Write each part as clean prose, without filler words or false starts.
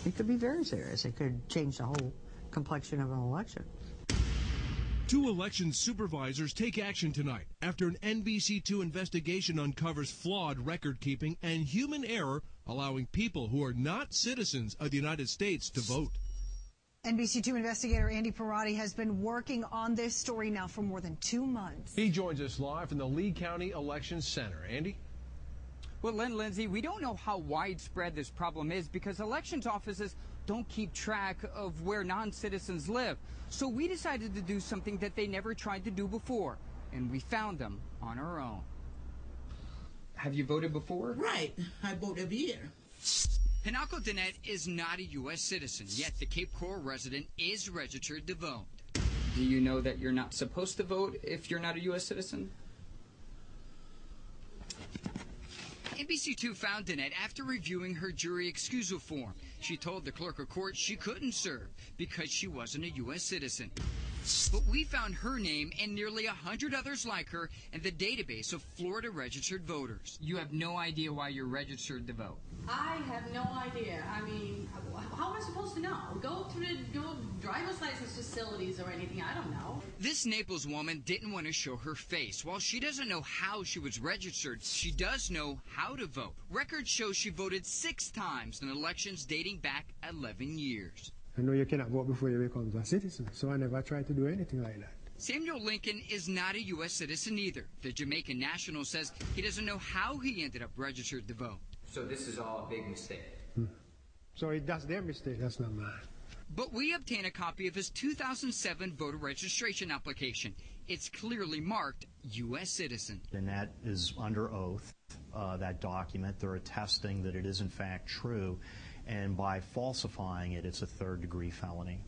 It could be very serious. It could change the whole complexion of an election. 2 election supervisors take action tonight after an NBC2 investigation uncovers flawed record keeping and human error, allowing people who are not citizens of the United States to vote. NBC2 investigator Andy Parati has been working on this story now for more than 2 months. He joins us live from the Lee County Election Center. Andy? Well, Lindsay, we don't know how widespread this problem is because elections offices don't keep track of where non-citizens live. So we decided to do something that they never tried to do before, and we found them on our own. Have you voted before? Right. I vote every year. Hinako Danette is not a U.S. citizen, yet the Cape Coral resident is registered to vote. Do you know that you're not supposed to vote if you're not a U.S. citizen? NBC2 found Danette after reviewing her jury excusal form. She told the clerk of court she couldn't serve because she wasn't a U.S. citizen. But we found her name and nearly 100 others like her in the database of Florida registered voters. You have no idea why you're registered to vote. I have no idea. I mean, how am I supposed to know? Go driver's license facilities or anything. I don't know. This Naples woman didn't want to show her face. While she doesn't know how she was registered, she does know how to vote. Records show she voted 6 times in elections dating back 11 years. I know you cannot vote before you become a citizen, so I never tried to do anything like that. Samuel Lincoln is not a U.S. citizen either. The Jamaican national says he doesn't know how he ended up registered to vote. So this is all a big mistake. So that's their mistake, that's not mine. But we obtained a copy of his 2007 voter registration application. It's clearly marked U.S. citizen. And that is under oath, that document. They're attesting that it is in fact true. And by falsifying it, it's a 3rd-degree felony.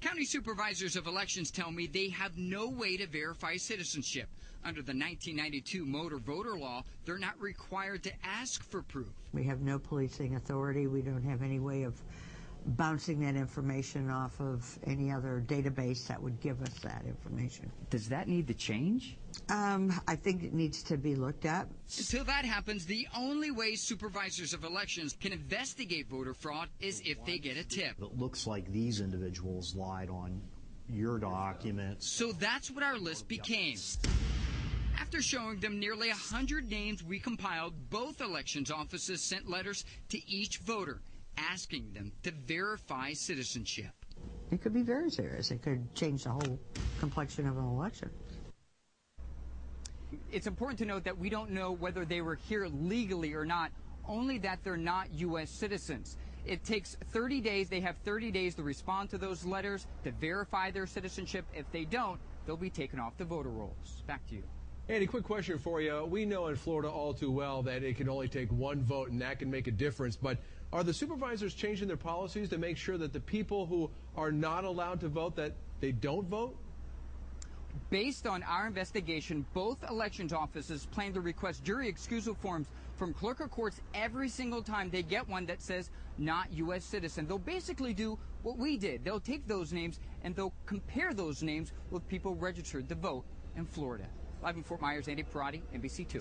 County supervisors of elections tell me they have no way to verify citizenship. Under the 1992 motor voter law, they're not required to ask for proof. We have no policing authority. We don't have any way of bouncing that information off of any other database that would give us that information. Does that need to change? I think it needs to be looked at. Until that happens, the only way supervisors of elections can investigate voter fraud is if they get a tip. It looks like these individuals lied on your documents. So that's what our list became. After showing them nearly 100 names we compiled, both elections offices sent letters to each voter asking them to verify citizenship. It could be very serious. It could change the whole complexion of an election. It's important to note that we don't know whether they were here legally or not, only that they're not U.S. citizens. It takes 30 days. They have 30 days to respond to those letters to verify their citizenship. If they don't, they'll be taken off the voter rolls. Back to you. Andy, quick question for you. We know in Florida all too well that it can only take one vote, and that can make a difference. But are the supervisors changing their policies to make sure that the people who are not allowed to vote, that they don't vote? Based on our investigation, both elections offices plan to request jury excusal forms from clerk of courts every single time they get one that says not U.S. citizen. They'll basically do what we did. They'll take those names and they'll compare those names with people registered to vote in Florida. Live in Fort Myers, Andy Parati, NBC2.